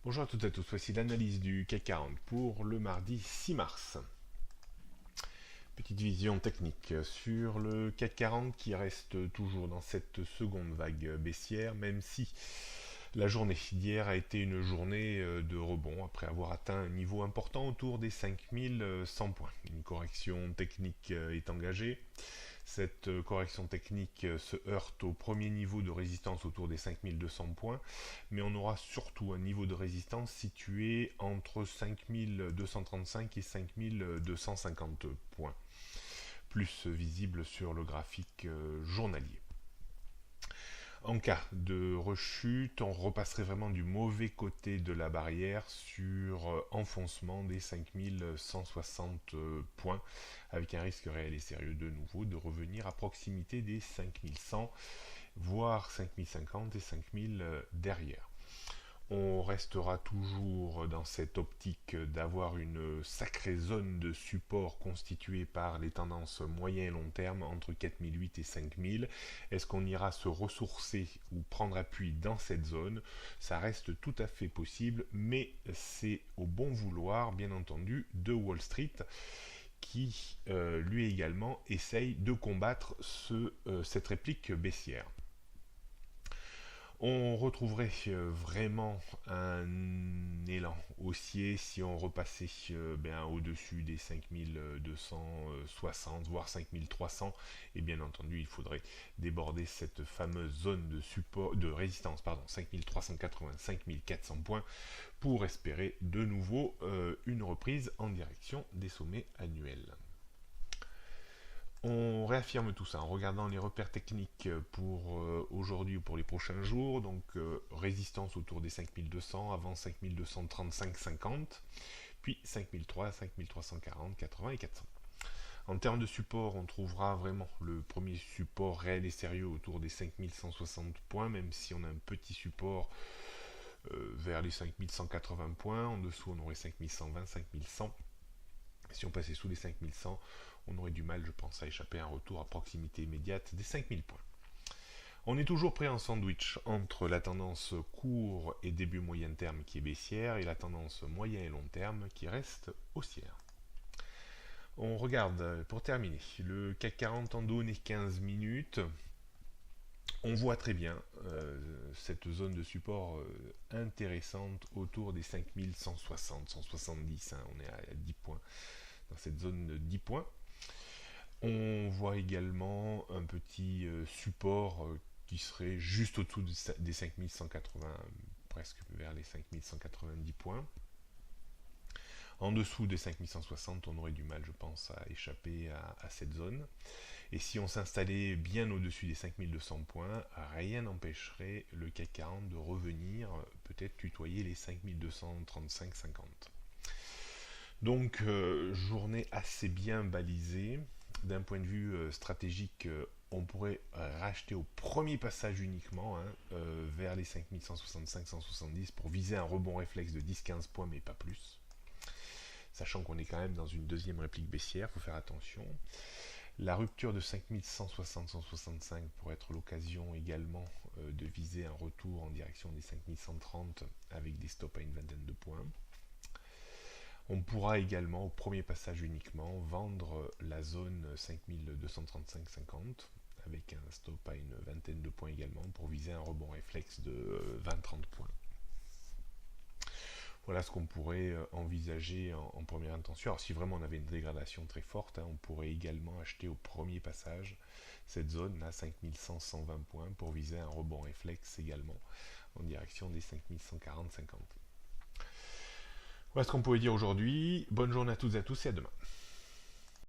Bonjour à toutes et à tous, voici l'analyse du CAC 40 pour le mardi 6 mars. Petite vision technique sur le CAC 40 qui reste toujours dans cette seconde vague baissière, même si la journée d'hier a été une journée de rebond après avoir atteint un niveau important autour des 5100 points. Une correction technique est engagée. Cette correction technique se heurte au premier niveau de résistance autour des 5200 points, mais on aura surtout un niveau de résistance situé entre 5235 et 5250 points, plus visible sur le graphique journalier. En cas de rechute, on repasserait vraiment du mauvais côté de la barrière sur enfoncement des 5160 points, avec un risque réel et sérieux de nouveau de revenir à proximité des 5100, voire 5050 et 5000 derrière. On restera toujours dans cette optique d'avoir une sacrée zone de support constituée par les tendances moyen et long terme entre 4008 et 5000. Est-ce qu'on ira se ressourcer ou prendre appui dans cette zone? Ça reste tout à fait possible, mais c'est au bon vouloir, bien entendu, de Wall Street qui, lui également, essaye de combattre cette réplique baissière. On retrouverait vraiment un élan haussier si on repassait au-dessus des 5260 voire 5300, et bien entendu il faudrait déborder cette fameuse zone de support de résistance 5380 5400 points pour espérer de nouveau une reprise en direction des sommets annuels. On réaffirme tout ça en regardant les repères techniques pour aujourd'hui ou pour les prochains jours. Donc résistance autour des 5200, avant 5235-50, puis 5003, 5340, 80 et 400. En termes de support, on trouvera vraiment le premier support réel et sérieux autour des 5160 points, même si on a un petit support vers les 5180 points. En dessous, on aurait 5120, 5100. Si on passait sous les 5100, on aurait du mal, je pense, à échapper à un retour à proximité immédiate des 5000 points. On est toujours prêt en sandwich entre la tendance court et début moyen terme qui est baissière et la tendance moyen et long terme qui reste haussière. On regarde, pour terminer, le CAC 40 en données 15 minutes. On voit très bien cette zone de support intéressante autour des 5160, 170, hein, on est à 10 points dans cette zone de 10 points. On voit également un petit support qui serait juste au-dessous des 5180, presque vers les 5190 points. En dessous des 5160, on aurait du mal, je pense, à échapper à cette zone. Et si on s'installait bien au-dessus des 5200 points, rien n'empêcherait le CAC 40 de revenir, peut-être tutoyer les 5235-50. Donc, journée assez bien balisée. D'un point de vue stratégique, on pourrait racheter au premier passage uniquement vers les 5165-170 pour viser un rebond réflexe de 10-15 points, mais pas plus. Sachant qu'on est quand même dans une deuxième réplique baissière, il faut faire attention. La rupture de 5160-165 pourrait être l'occasion également de viser un retour en direction des 5130 avec des stops à une vingtaine de points. On pourra également, au premier passage uniquement, vendre la zone 5235-50 avec un stop à une vingtaine de points également pour viser un rebond réflexe de 20-30 points. Voilà ce qu'on pourrait envisager en première intention. Alors si vraiment on avait une dégradation très forte, on pourrait également acheter au premier passage cette zone à 5100-120 points pour viser un rebond réflexe également en direction des 5140-50. Voilà ce qu'on pouvait dire aujourd'hui. Bonne journée à toutes et à tous et à demain.